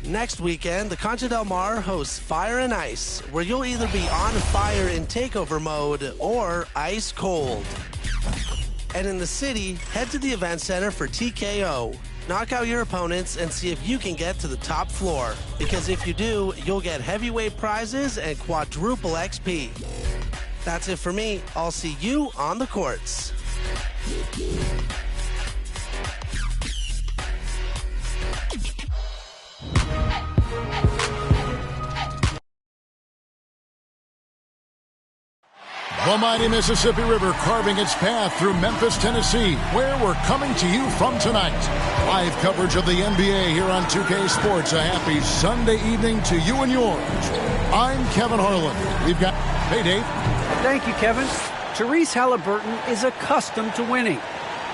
Next weekend, the Concha Del Mar hosts Fire and Ice, where you'll either be on fire in takeover mode or ice cold. And in the city, head to the event center for TKO. Knock out your opponents and see if you can get to the top floor. Because if you do, you'll get heavyweight prizes and quadruple XP. That's it for me. I'll see you on the courts. The mighty Mississippi River carving its path through Memphis, Tennessee, where we're coming to you from tonight. Live coverage of the NBA here on 2K Sports. A happy Sunday evening to you and yours. I'm Kevin Harlan. We've got... Hey, Dave. Thank you, Kevin. Therese Halliburton is accustomed to winning.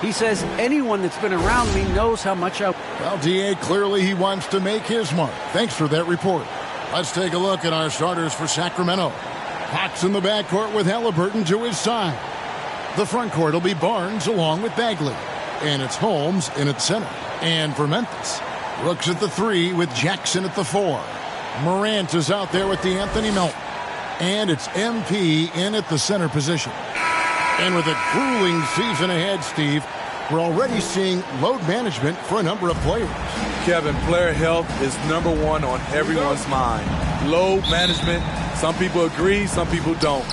He says anyone that's been around me knows how much I... Well, D.A., clearly he wants to make his mark. Thanks for that report. Let's take a look at our starters for Sacramento. Fox in the backcourt with Halliburton to his side. The front court will be Barnes along with Bagley. And it's Holmes in at center. And for Memphis, Brooks at the 3 with Jackson at the 4. Morant is out there with the Anthony Melton. And it's MP in at the center position. And with a grueling season ahead, Steve, we're already seeing load management for a number of players. Kevin, player health is number one on everyone's mind. Load management, some people agree, some people don't.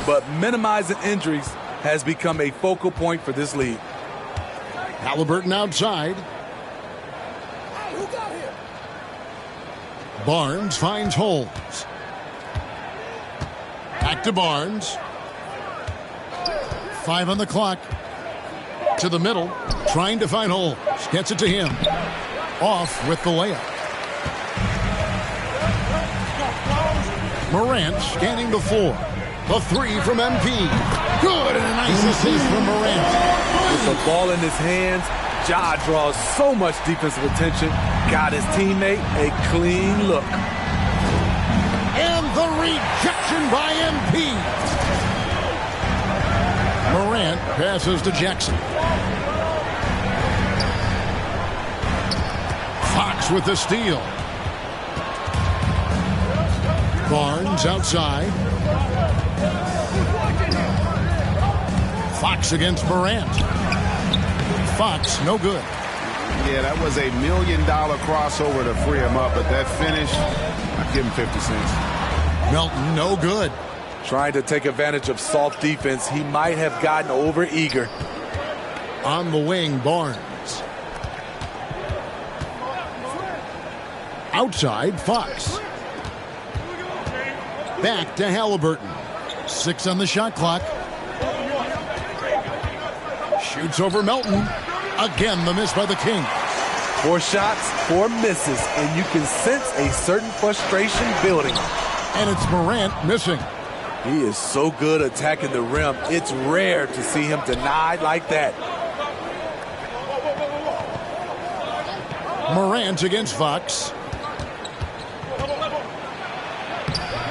But minimizing injuries has become a focal point for this league. Halliburton outside. Barnes finds Holmes. Back to Barnes. 5 on the clock. To the middle. Trying to find Holmes. Gets it to him. Off with the layup. Morant scanning the floor. The 3 from MP. Good, and a nice assist from Morant. With the ball in his hands, Ja draws so much defensive attention. Got his teammate a clean look. And the rejection by MP. Morant passes to Jackson. Fox with the steal. Barnes outside. Fox against Morant. Fox, no good. Yeah, that was $1 million crossover to free him up, but that finish, I'd give him 50 cents. Melton, no good. Trying to take advantage of soft defense. He might have gotten over eager. On the wing, Barnes. Outside, Fox. Back to Halliburton. 6 on the shot clock. Shoots over Melton. Again, the miss by the King. 4 shots, 4 misses, and you can sense a certain frustration building. And it's Morant missing. He is so good attacking the rim. It's rare to see him denied like that. Morant against Fox.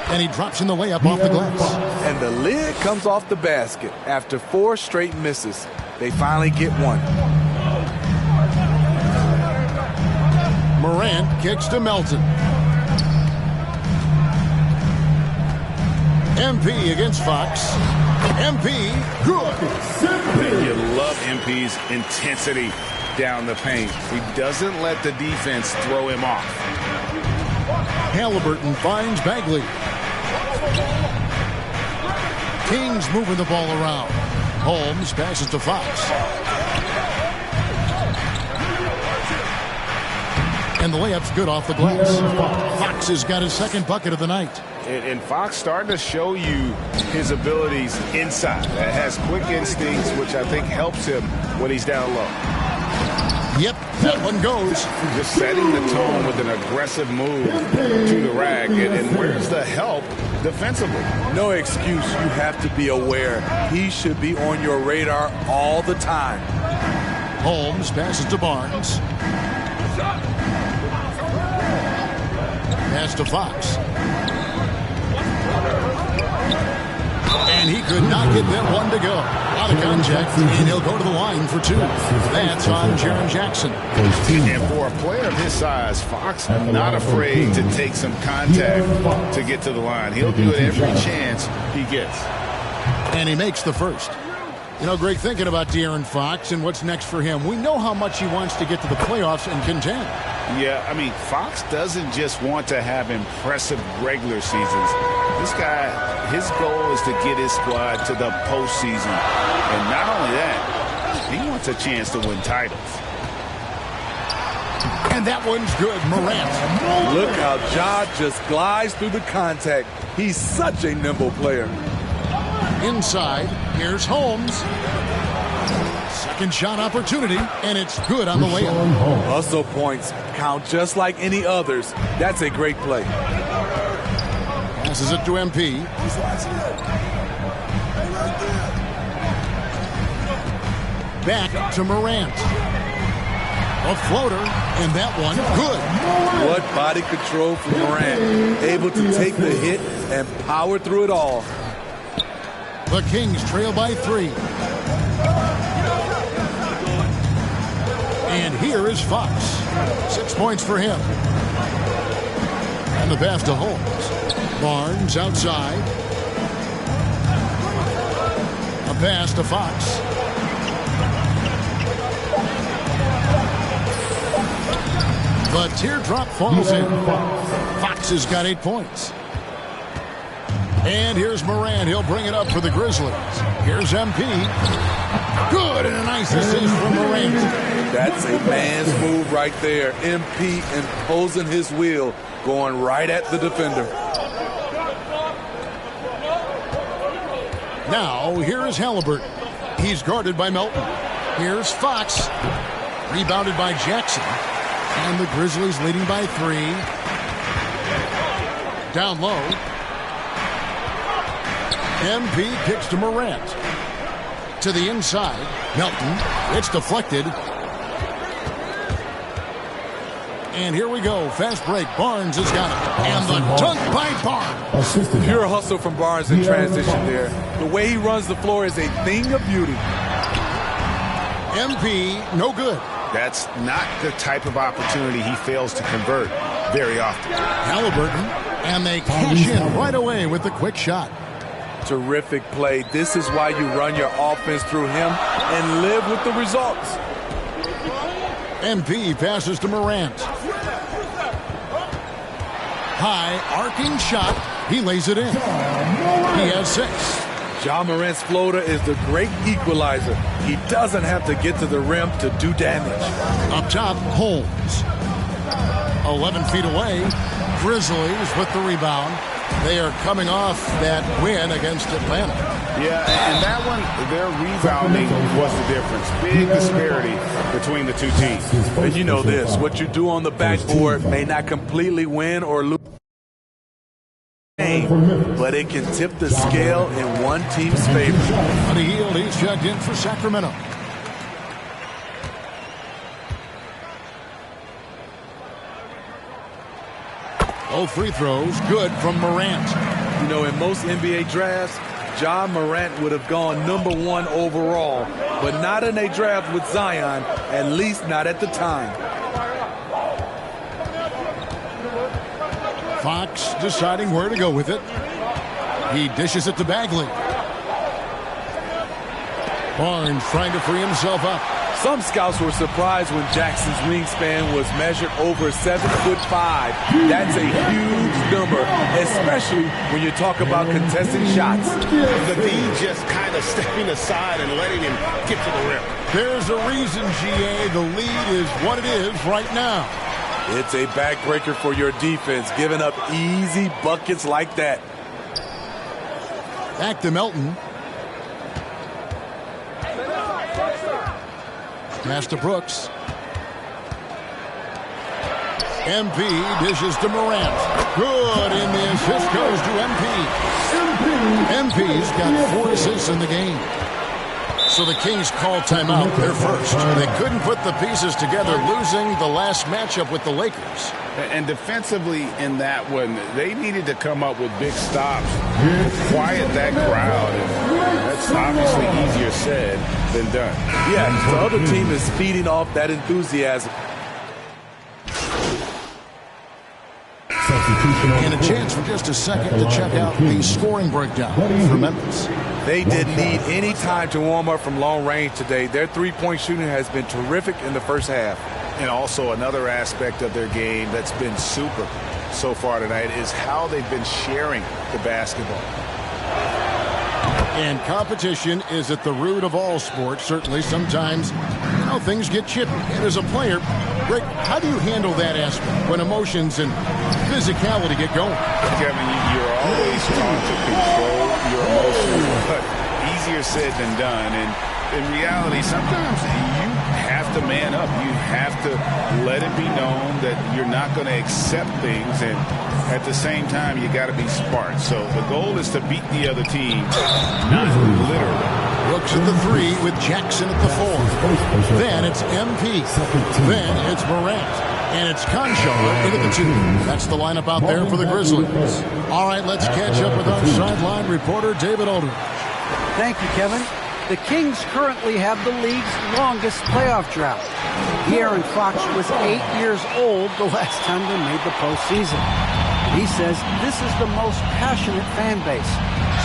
And he drops in the layup off the glass. And the lid comes off the basket. After 4 straight misses, they finally get one. Morant kicks to Melton. MP against Fox. MP, good. You love MP's intensity down the paint. He doesn't let the defense throw him off. Halliburton finds Bagley. King's moving the ball around. Holmes passes to Fox. And the layup's good off the glass. Fox has got his second bucket of the night. And Fox starting to show you his abilities inside. Has quick instincts, which I think helps him when he's down low. Yep, that one goes. Just setting the tone with an aggressive move to the rack. And where's the help defensively? No excuse. You have to be aware. He should be on your radar all the time. Holmes passes to Barnes. Pass to Fox. And he could not get that one to go. Out of contact, and he'll go to the line for two. That's on Jaren Jackson. And for a player of his size, Fox not afraid to take some contact to get to the line. He'll do it every chance he gets. And he makes the first. You know, Greg, thinking about De'Aaron Fox and what's next for him, we know how much he wants to get to the playoffs and contend. Yeah, I mean, Fox doesn't just want to have impressive regular seasons. This guy, his goal is to get his squad to the postseason. And not only that, he wants a chance to win titles. And that one's good, Morant. Look how Ja just glides through the contact. He's such a nimble player. Inside, here's Holmes. Second shot opportunity, and it's good on the layup. Hustle points count just like any others. That's a great play. Passes it to MP. Back to Morant. A floater, and that one good. What body control from Morant. Able to take the hit and power through it all. The Kings trail by 3. And here is Fox. 6 points for him. And the pass to Holmes. Barnes outside. A pass to Fox. The teardrop falls in. Fox has got 8 points. And here's Morant. He'll bring it up for the Grizzlies. Here's MP. Good, and a nice assist from Morant. That's a man's move right there. MP imposing his will, going right at the defender. Now, here is Halliburton. He's guarded by Melton. Here's Fox. Rebounded by Jackson. And the Grizzlies leading by 3. Down low. MP kicks to Morant. To the inside. Melton. It's deflected. And here we go. Fast break. Barnes has got it. And the dunk by Barnes. Pure hustle from Barnes in transition there. The way he runs the floor is a thing of beauty. MP, no good. That's not the type of opportunity he fails to convert very often. Halliburton. And they cash in right away with the quick shot. Terrific play. This is why you run your offense through him and live with the results. MP passes to Morant. High arcing shot. He lays it in. He has 6. Ja Morant's floater is the great equalizer. He doesn't have to get to the rim to do damage. Up top, Holmes. 11 feet away. Grizzlies with the rebound. They are coming off that win against Atlanta. Yeah, and that one, their rebounding was the difference. Big disparity between the two teams. And you know this, what you do on the backboard may not completely win or lose the game, but it can tip the scale in one team's favor. On the heel, he's checked in for Sacramento. Both free throws good from Morant. You know, in most NBA drafts, Ja Morant would have gone #1 overall, but not in a draft with Zion, at least not at the time. Fox deciding where to go with it. He dishes it to Bagley. Barnes trying to free himself up. Some scouts were surprised when Jackson's wingspan was measured over 7'5". That's a huge number, especially when you talk about contesting shots. The D just kind of stepping aside and letting him get to the rim. There's a reason, GA. The lead is what it is right now. It's a backbreaker for your defense, giving up easy buckets like that. Back to Melton. Pass to Brooks. MP dishes to Morant. Good, and the assist goes to MP. MP's got 4 assists in the game. So the Kings call timeout. They're first. They couldn't put the pieces together, losing the last matchup with the Lakers. And defensively in that one, they needed to come up with big stops, quiet that crowd. And that's obviously easier said than done. Yeah, the other team is feeding off that enthusiasm. And a chance for just a second to check out the scoring breakdown for Memphis. They didn't need any time to warm up from long range today. Their three-point shooting has been terrific in the first half. And also another aspect of their game that's been super so far tonight is how they've been sharing the basketball. And competition is at the root of all sports. Certainly sometimes, things get chippy. And as a player, Rick, how do you handle that aspect when emotions and physicality get going? Kevin, you're always trying to control your emotions, but easier said than done. And in reality, sometimes you have to man up. You have to let it be known that you're not going to accept things, and at the same time, you got to be smart. So the goal is to beat the other team, not literally. Looks at the three with Jackson at the 4. Then it's MP. Then it's Morant. And it's Conchar into the 2. That's the lineup out there for the Grizzlies. All right, let's catch up with our sideline reporter, David Aldridge. Thank you, Kevin. The Kings currently have the league's longest playoff drought. De'Aaron Fox was 8 years old the last time they made the postseason. He says this is the most passionate fan base.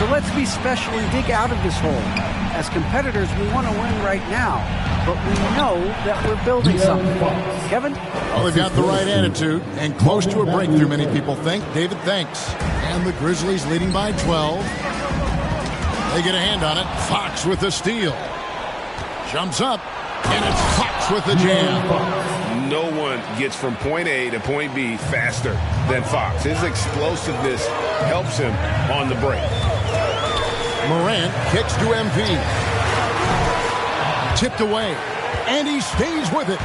So let's be special and dig out of this hole. As competitors, we want to win right now, but we know that we're building something. Kevin? Well, they've got the right attitude and close to a breakthrough, many people think. David, thanks. And the Grizzlies leading by 12. They get a hand on it. Fox with the steal. Jumps up, and it's Fox with the jam. No one gets from point A to point B faster than Fox. His explosiveness helps him on the break. Morant kicks to MP. Tipped away, and he stays with it.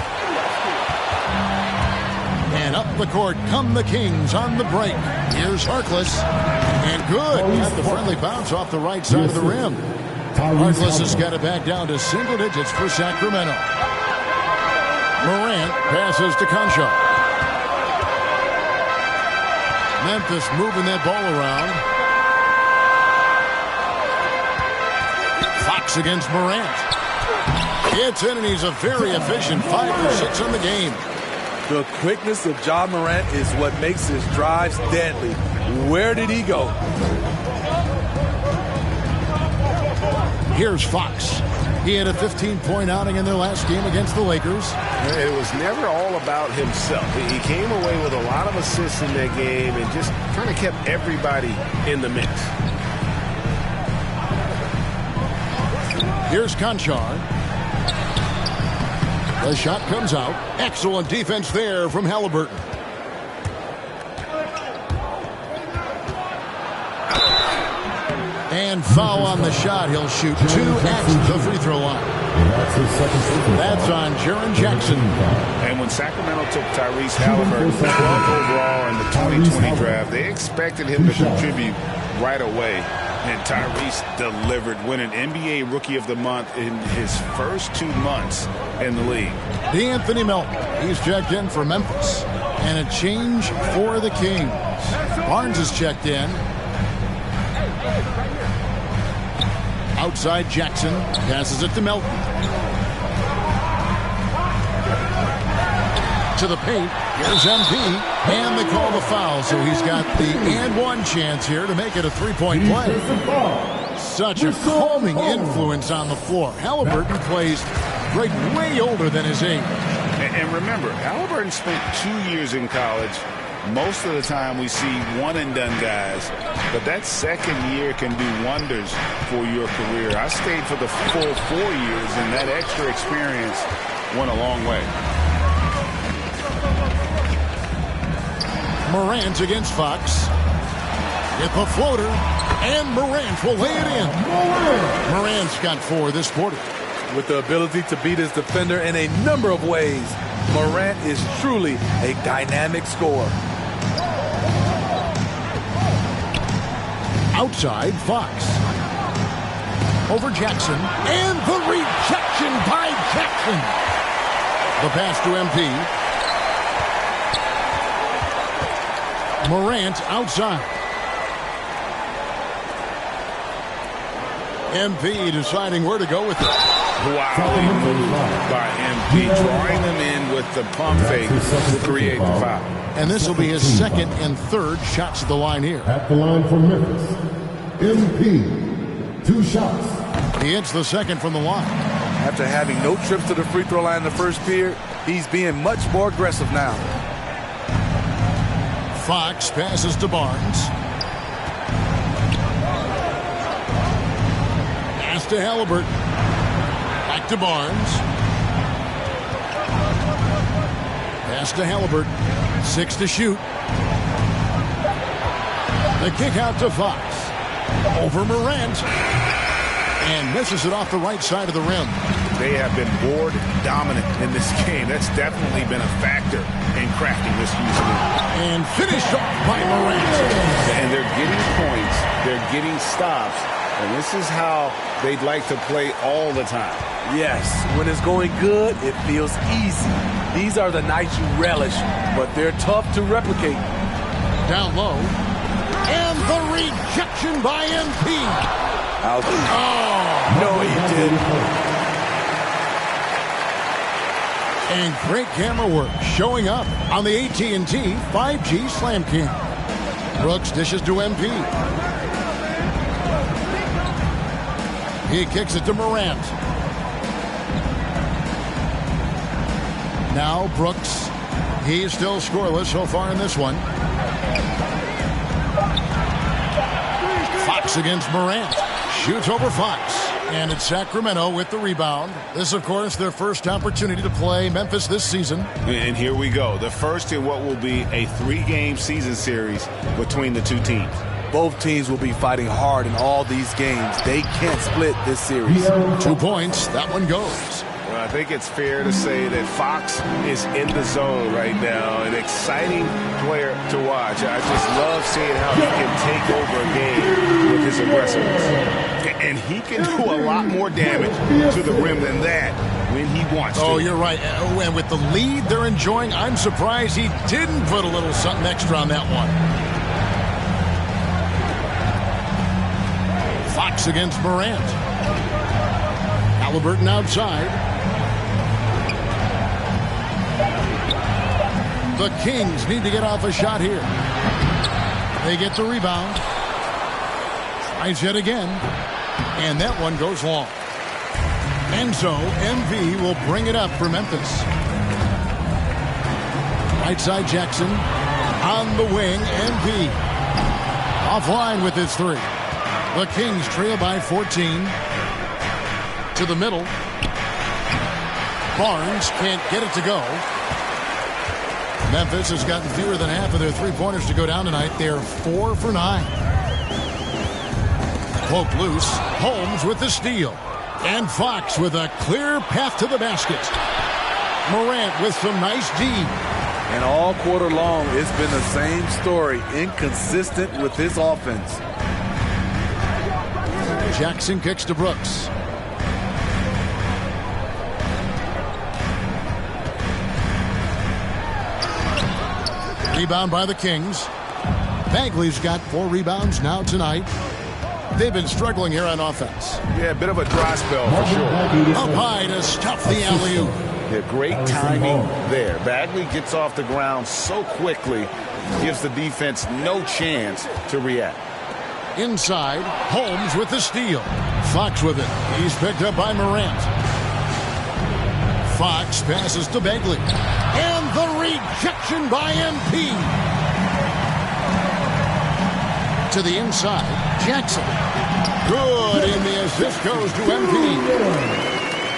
And up the court come the Kings on the break. Here's Harkless. And good. Got the friendly bounce off the right side of the rim. Harkless has got it back down to single digits for Sacramento. Morant passes to Conchar. Memphis moving that ball around. Fox against Morant. It's in, and he's a very efficient 5 for 6 on the game. The quickness of Ja Morant is what makes his drives deadly. Where did he go? Here's Fox. He had a 15-point outing in their last game against the Lakers. It was never all about himself. He came away with a lot of assists in that game and just kind of kept everybody in the mix. Here's Conchar. The shot comes out. Excellent defense there from Halliburton. And foul on the shot. He'll shoot 2 at the free throw line. That's on Jaren Jackson. And when Sacramento took Tyrese Halliburton 12th overall in the 2020 draft, they expected him to contribute right away. And Tyrese delivered, winning NBA Rookie of the Month in his first 2 months in the league. D'Anthony Melton, he's checked in for Memphis. And a change for the Kings. Barnes is checked in. Outside Jackson, passes it to Melton. To the paint, here's MP, and they call the foul, so he's got the and one chance here to make it a 3-point play. Such a calming influence on the floor. Halliburton plays great, way older than his age. And remember, Halliburton spent 2 years in college. Most of the time we see one-and-done guys, but that second year can do wonders for your career. I stayed for the full 4 years, and that extra experience went a long way. Morant against Fox. Hit the floater, and Morant will lay it in. Morant's got 4 this quarter. With the ability to beat his defender in a number of ways, Morant is truly a dynamic scorer. Outside, Fox. over Jackson. And the rejection by Jackson. The pass to MP. Morant outside. MP deciding where to go with it. Wildly moved by MP, drawing them in with the pump fake to create the foul. And this will be his second and third shots at the line here. At the line for Memphis, MP, 2 shots. He hits the second from the line. After having no trips to the free throw line in the first period, he's being much more aggressive now. Fox passes to Barnes. Pass to Halliburton. Back to Barnes. Pass to Halliburton. 6 to shoot. The kick out to Fox. Over Morant. And misses it off the right side of the rim. They have been board dominant in this game. That's definitely been a factor in crafting this usually. And finished off by Morant. And they're getting points. They're getting stops. And this is how they'd like to play all the time. Yes, when it's going good, it feels easy. These are the nights you relish, but they're tough to replicate. Down low. And the rejection by MP. Out. Oh, no, he didn't. And great camera work showing up on the AT&T 5G Slam Cam. Brooks dishes to MP. He kicks it to Morant. Now Brooks. He's still scoreless so far in this one. Fox against Morant. Shoots over Fox. And it's Sacramento with the rebound. This, of course, their first opportunity to play Memphis this season. And here we go. The first in what will be a 3-game season series between the two teams. Both teams will be fighting hard in all these games. They can't split this series. 2 points. That one goes. Well, I think it's fair to say that Fox is in the zone right now. An exciting player to watch. I just love seeing how he can take over a game with his aggressiveness. And he can do a lot more damage to the rim than that when he wants to. Oh, you're right. And with the lead they're enjoying, I'm surprised he didn't put a little something extra on that one. Fox against Morant. Halliburton outside. The Kings need to get off a shot here. They get the rebound. Tries yet again. And that one goes long. And so MV will bring it up for Memphis. Right side Jackson. On the wing, MV. Offline with his 3. The Kings trail by 14. To the middle. Barnes can't get it to go. Memphis has gotten fewer than half of their 3-pointers to go down tonight. They're 4 for 9. Poke loose. Holmes with the steal. And Fox with a clear path to the basket. Morant with some nice D. And all quarter long, it's been the same story. Inconsistent with his offense. Jackson kicks to Brooks. Rebound by the Kings. Bagley's got 4 rebounds now tonight. They've been struggling here on offense. Yeah, a bit of a dry spell for sure. Up high to stuff the alley-oop. Yeah, great timing there. Bagley gets off the ground so quickly, gives the defense no chance to react. Inside, Holmes with the steal. Fox with it. He's picked up by Morant. Fox passes to Bagley. And the rejection by MP. To the inside, Jackson. Good, and the assist goes to MP.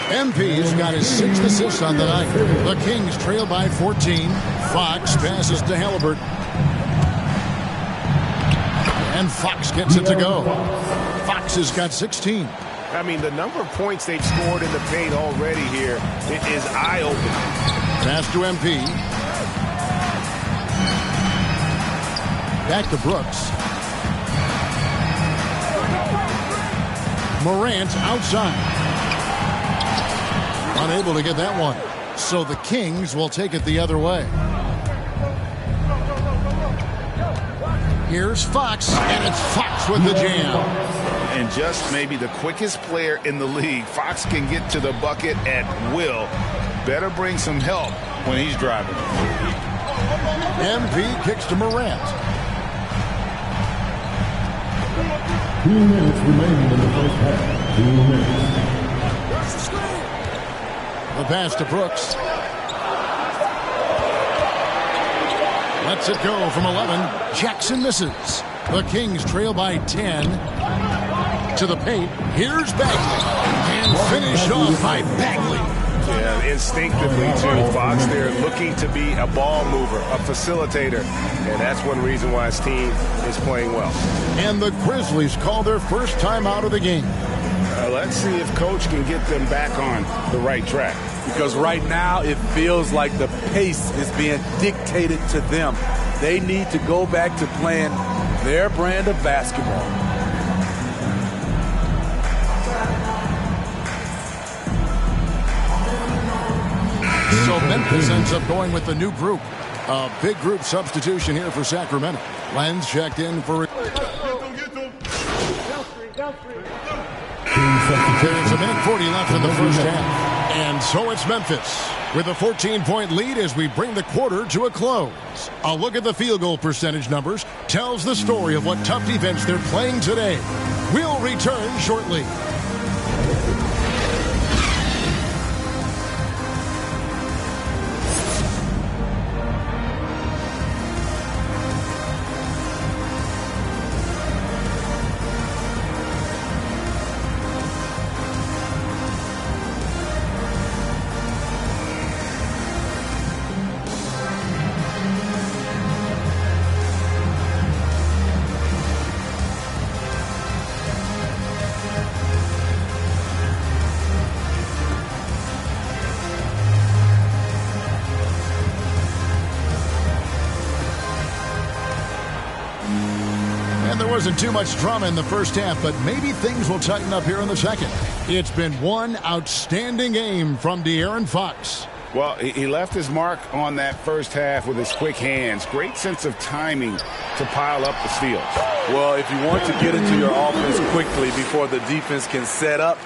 MP's got his 6th assist on the night. The Kings trail by 14. Fox passes to Halliburton. And Fox gets it to go. Fox has got 16. I mean, the number of points they've scored in the paint already here, it is eye-opening. Pass to MP. Back to Brooks. Morant outside. Unable to get that one. So the Kings will take it the other way. Here's Fox, and it's Fox with the jam. And just maybe the quickest player in the league. Fox can get to the bucket at will. Better bring some help when he's driving. MP kicks to Morant. 2 minutes remaining in the first half. 2 minutes. The pass to Brooks. Lets it go from 11. Jackson misses. The Kings trail by 10. To the paint. Here's Bagley. And finished off by Bagley. Yeah, instinctively, too. Fox there looking to be a ball mover, a facilitator. And that's one reason why his team is playing well. And the Grizzlies call their first time out of the game. Let's see if Coach can get them back on the right track. Because right now it feels like the pace is being dictated to them. They need to go back to playing their brand of basketball. So Memphis ends up going with the new group. A big group substitution here for Sacramento. Lenz checked in for... There's a minute 40 left in the first half. And so it's Memphis with a 14-point lead as we bring the quarter to a close. A look at the field goal percentage numbers tells the story of what tough defense they're playing today. We'll return shortly. Wasn't too much drama in the first half, but maybe things will tighten up here in the second. It's been one outstanding game from De'Aaron Fox. Well, he left his mark on that first half with his quick hands. Great sense of timing to pile up the steals. Well, if you want to get into your offense quickly before the defense can set up,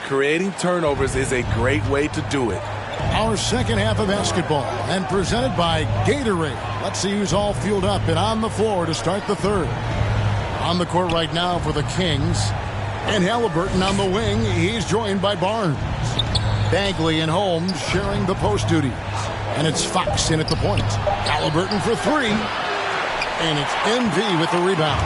creating turnovers is a great way to do it. Our second half of basketball and presented by Gatorade. Let's see who's all fueled up and on the floor to start the third. On the court right now for the Kings. And Halliburton on the wing. He's joined by Barnes. Bagley and Holmes sharing the post duties. And it's Fox in at the point. Halliburton for three. And it's MP with the rebound.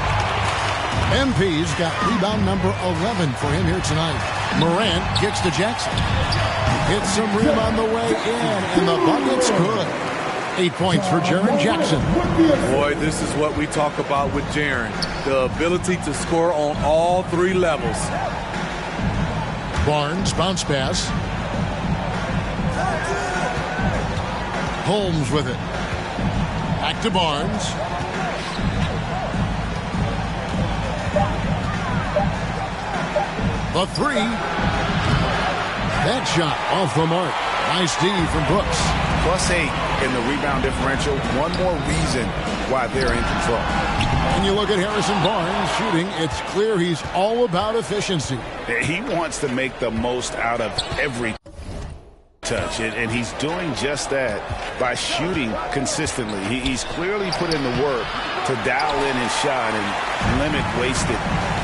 MP's got rebound number 11 for him here tonight. Morant kicks to Jackson. Hits some rim on the way in. And the bucket's good. 8 points for Jaren Jackson. Boy, this is what we talk about with Jaren. The ability to score on all three levels. Barnes, bounce pass. Holmes with it. Back to Barnes. The three. That shot off the mark. Nice D from Brooks. +8 in the rebound differential. One more reason why they're in control. And you look at Harrison Barnes shooting, it's clear he's all about efficiency. He wants to make the most out of every touch, and he's doing just that by shooting consistently. He's clearly put in the work to dial in his shot and limit wasted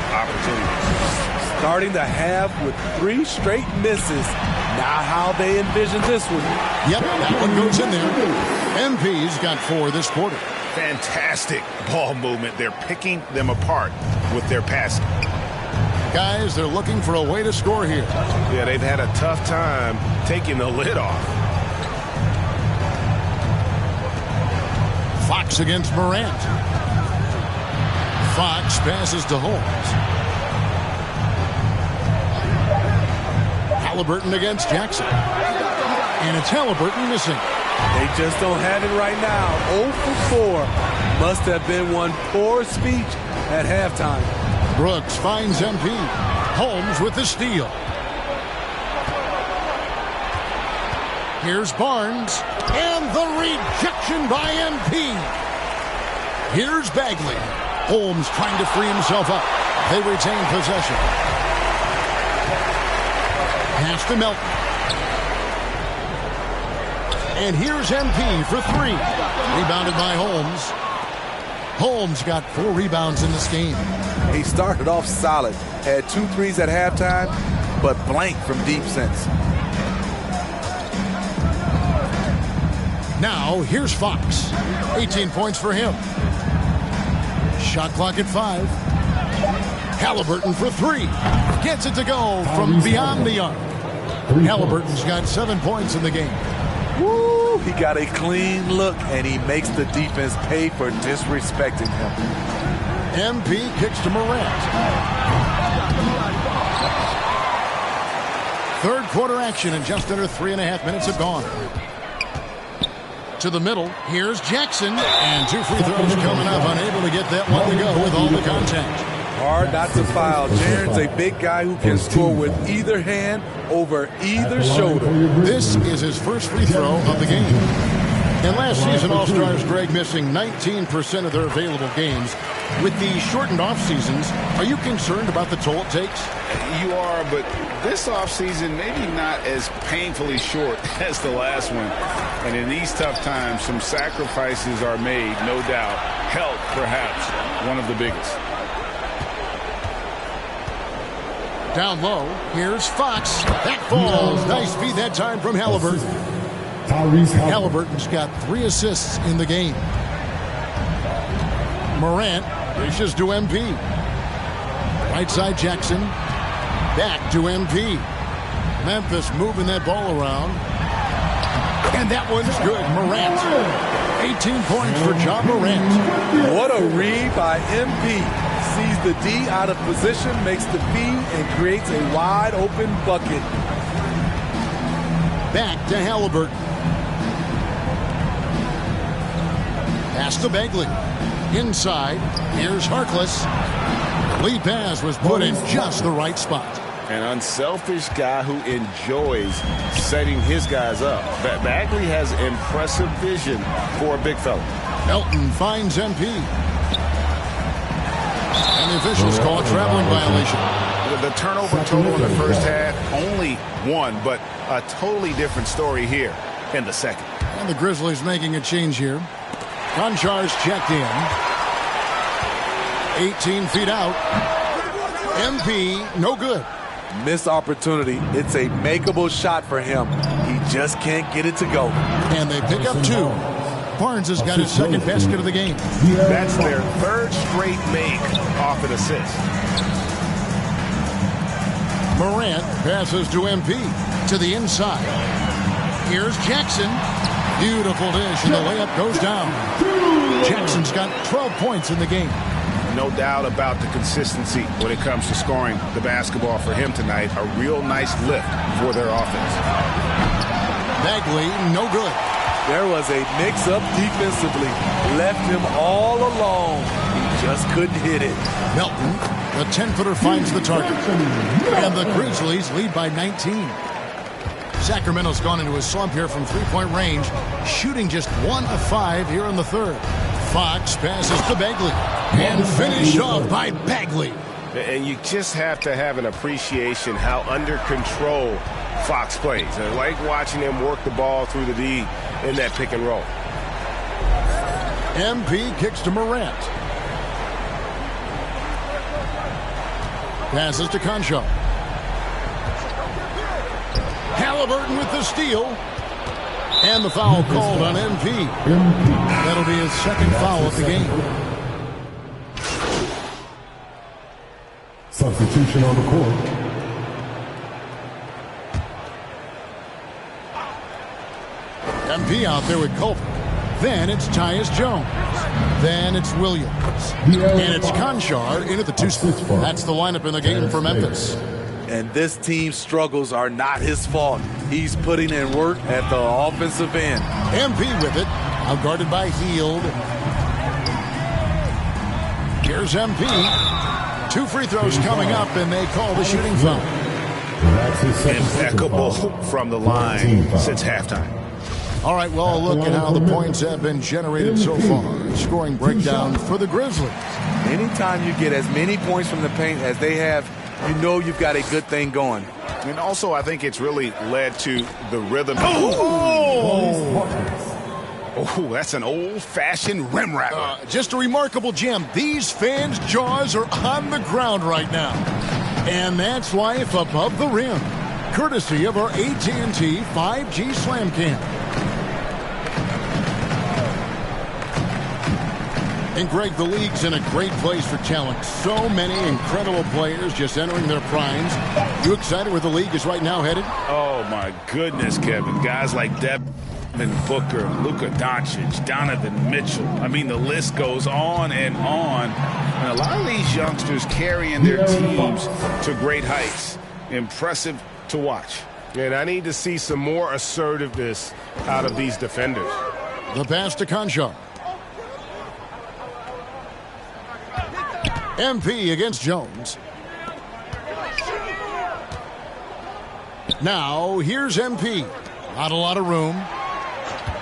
opportunities. Starting the half with 3 straight misses. Now how they envision this one. Yep, that one goes in there. MP's got 4 this quarter. Fantastic ball movement. They're picking them apart with their passing. Guys, they're looking for a way to score here. Yeah, they've had a tough time taking the lid off. Fox against Morant. Fox passes to Holmes. Halliburton against Jackson. And it's Halliburton missing. They just don't have it right now. 0 for 4. Must have been one poor speech at halftime. Brooks finds MP. Holmes with the steal. Here's Barnes. And the rejection by MP. Here's Bagley. Holmes trying to free himself up. They retain possession. Pass to Melton. And here's MP for 3. Rebounded by Holmes. Holmes got 4 rebounds in this game. He started off solid. Had 2 threes at halftime, but blank from deep since. Now, here's Fox. 18 points for him. Shot clock at 5. Halliburton for 3. Gets it to go from beyond the arc. Halliburton's got 7 points in the game. Woo! He got a clean look, and he makes the defense pay for disrespecting him. MP kicks to Morant. Third quarter action, and just under 3.5 minutes have gone. To the middle, here's Jackson, and 2 free throws coming up, unable to get that one to go with all the contact. Hard not to foul. Jaren's a big guy who can score with either hand over either shoulder. This is his first free throw of the game. And last season, All-Stars Greg missing 19% of their available games. With the shortened off-seasons, are you concerned about the toll it takes? You are, but this offseason maybe not as painfully short as the last one. And in these tough times, some sacrifices are made, no doubt. Health, perhaps, one of the biggest. Down low, here's Fox. That falls. Nice feed that time from Halliburton. Halliburton's got 3 assists in the game. Morant dishes to MP. Right side Jackson. Back to MP. Memphis moving that ball around. And that one's good. Morant. 18 points for John Morant. What a read by MP. Sees the D out of position, makes the feed, and creates a wide open bucket. Back to Halliburton. Pass to Bagley. Inside, here's Harkless. Lead pass was put in just the right spot. An unselfish guy who enjoys setting his guys up. Bagley has impressive vision for a big fella. Melton finds MP. And the officials call a traveling violation. The turnover total in the first half, only 1, but a totally different story here in the second. And the Grizzlies making a change here. Konchar's checked in. 18 feet out. MP, no good. Missed opportunity. It's a makeable shot for him. He just can't get it to go. And they pick up 2. Barnes has got his second basket of the game. That's their 3rd straight make off an assist. Morant passes to MP to the inside. Here's Jackson. Beautiful dish, and the layup goes down. Jackson's got 12 points in the game. No doubt about the consistency when it comes to scoring the basketball for him tonight. A real nice lift for their offense. Bagley, no good. There was a mix-up defensively. Left him all alone. He just couldn't hit it. Melton, the 10-footer, finds the target. And the Grizzlies lead by 19. Sacramento's gone into a slump here from 3-point range, shooting just 1 of 5 here in the third. Fox passes to Bagley. And finished off by Bagley. And you just have to have an appreciation how under control Fox plays. I like watching him work the ball through the D in that pick and roll. MP kicks to Morant. Passes to Concho. Halliburton with the steal. And the foul called on MP. That'll be his second foul of the game. Substitution on the court. MP out there with Culver. Then it's Tyus Jones. Then it's Williams. And it's Conchar into the 2 spot. That's the lineup in the game for Memphis. And this team's struggles are not his fault. He's putting in work at the offensive end. MP with it. Outguarded by Hield. Here's Here's MP. 2 free throws coming up, and they call the shooting foul. Impeccable from the line since halftime. All right, well, look at how the points have been generated so far. Scoring breakdown for the Grizzlies. Anytime you get as many points from the paint as they have, you know you've got a good thing going. And also, I think it's really led to the rhythm. Oh, that's an old-fashioned rim wrapper. Just a remarkable jam. These fans' jaws are on the ground right now. And that's life above the rim. Courtesy of our AT&T 5G Slam Cam. And Greg, the league's in a great place for talent. So many incredible players just entering their primes. You excited where the league is right now headed? Oh, my goodness, Kevin. Guys like Devin Booker, Luka Doncic, Donovan Mitchell. I mean, the list goes on and on. And a lot of these youngsters carrying their teams to great heights. Impressive to watch. And I need to see some more assertiveness out of these defenders. The pass to Conchar. MP against Jones. Now, here's MP. Not a lot of room.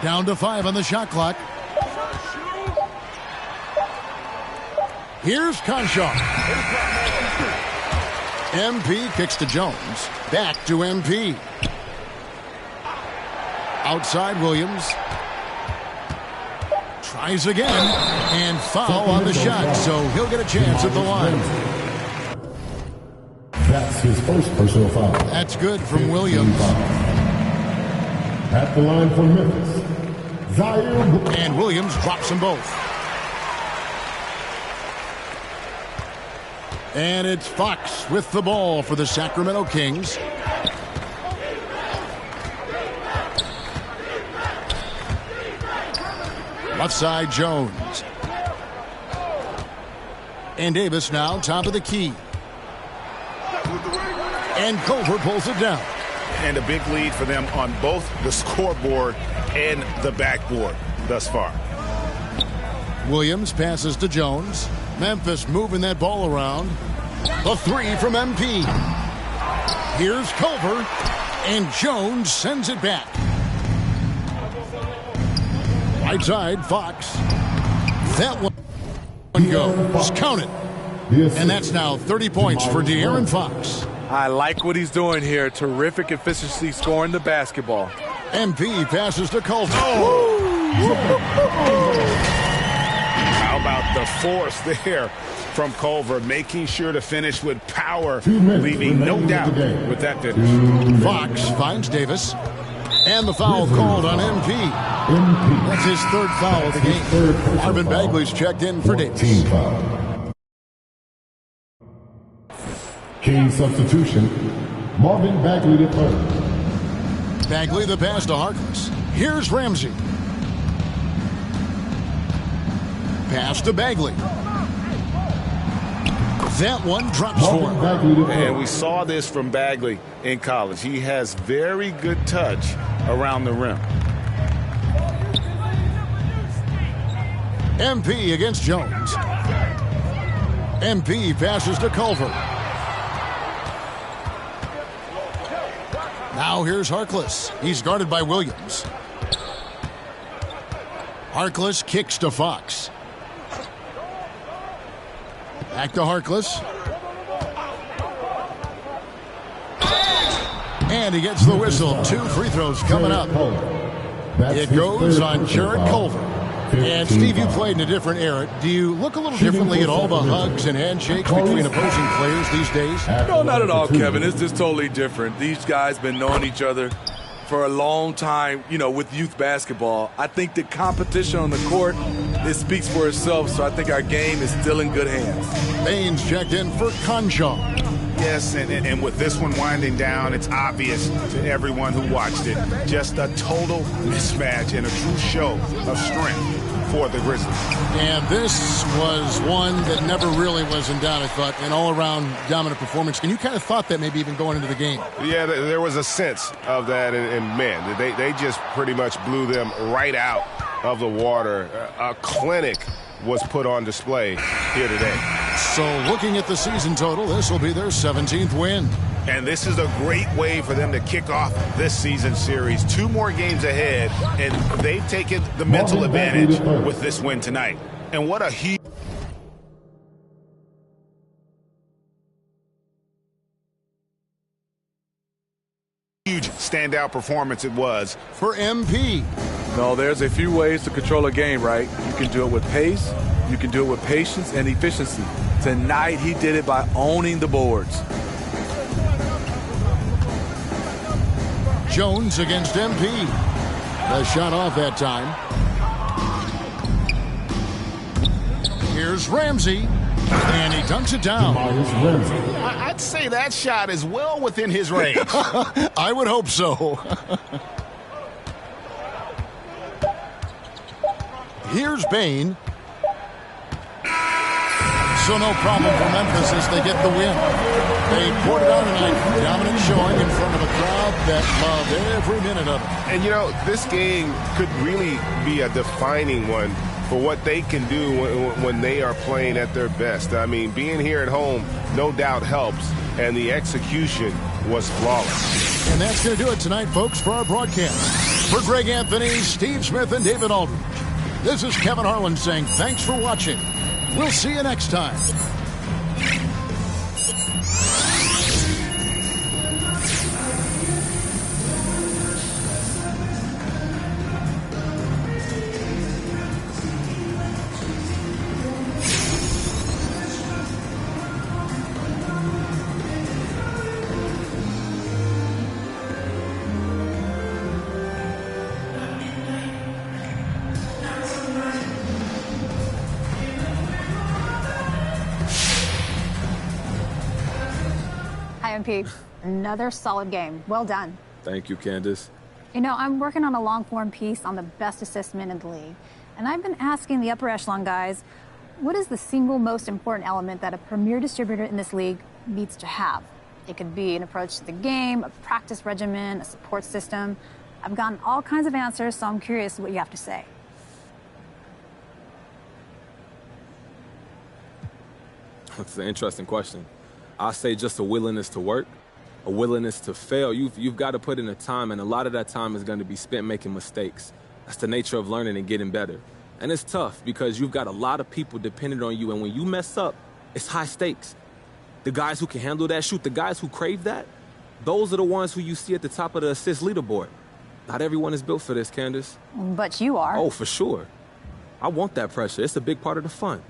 Down to 5 on the shot clock. Here's Conchar. MP kicks to Jones. Back to MP. Outside Williams. Tries again. And foul on the shot, so he'll get a chance at the line. That's his first personal foul. That's good from Williams. At the line for Memphis, Zaire. And Williams drops them both. And it's Fox with the ball for the Sacramento Kings. Left side, Jones. And Davis now top of the key. And Culver pulls it down. And a big lead for them on both the scoreboard and the backboard thus far. Williams passes to Jones. Memphis moving that ball around. The 3 from MP. Here's Culver. And Jones sends it back. Right side, Fox. That one goes. Count it. And that's now 30 points for De'Aaron Fox. I like what he's doing here. Terrific efficiency scoring the basketball. MP passes to Culver. How about the force there from Culver, making sure to finish with power, leaving no doubt with that finish. Fox finds Davis. And the foul called on MP. That's his 3rd foul of the game. Marvin Bagley's checked in for Davis. King substitution. Marvin Bagley the 3rd. Bagley the pass to Harkless. Here's Ramsey. Pass to Bagley. That one drops for him. And we saw this from Bagley in college. He has very good touch around the rim. MP against Jones. MP passes to Culver. Now here's Harkless. He's guarded by Williams. Harkless kicks to Fox. Back to Harkless. And he gets the whistle. 2 free throws coming up. It goes on Jared Culver. And Steve, you played in a different era. Do you look a little differently at all the hugs and handshakes between opposing players these days? No, not at all, Kevin. It's just totally different. These guys been knowing each other for a long time, you know, with youth basketball. I think the competition on the court, it speaks for itself, so I think our game is still in good hands. Baines checked in for Conchar. Yes, and with this one winding down, it's obvious to everyone who watched it. Just a total mismatch and a true show of strength for the Grizzlies. And this was one that never really was in doubt, I thought, an all-around dominant performance. And you kind of thought that maybe even going into the game. Yeah, there was a sense of that, and man, they just pretty much blew them right out of the water. A clinic was put on display here today. So looking at the season total, this will be their 17th win. And this is a great way for them to kick off this season series. 2 more games ahead, and they've taken the mental advantage with this win tonight. And what a huge standout performance it was for MP. No, there's a few ways to control a game, right? You can do it with pace, you can do it with patience and efficiency. Tonight, he did it by owning the boards. Jones against MP. The shot off that time. Here's Ramsey. And he dunks it down. I'd say that shot is well within his range. I would hope so. Here's Bain. So no problem for Memphis as they get the win. They poured it on tonight. Dominant showing in front of a crowd that loved every minute of it. And, you know, this game could really be a defining one for what they can do when they are playing at their best. I mean, being here at home no doubt helps, and the execution was flawless. And that's going to do it tonight, folks, for our broadcast. For Greg Anthony, Steve Smith, and David Aldridge, this is Kevin Harlan saying thanks for watching. We'll see you next time. MP, another solid game. Well done. Thank you, Candace. You know, I'm working on a long-form piece on the best assessment in the league. And I've been asking the upper echelon guys, what is the single most important element that a premier distributor in this league needs to have? It could be an approach to the game, a practice regimen, a support system. I've gotten all kinds of answers, so I'm curious what you have to say. That's an interesting question. I say just a willingness to work, a willingness to fail. You've got to put in the time, and a lot of that time is going to be spent making mistakes. That's the nature of learning and getting better. And it's tough because you've got a lot of people dependent on you, and when you mess up, it's high stakes. The guys who can handle that, shoot, the guys who crave that, those are the ones who you see at the top of the assist leaderboard. Not everyone is built for this, Candace. But you are. Oh, for sure. I want that pressure. It's a big part of the fun.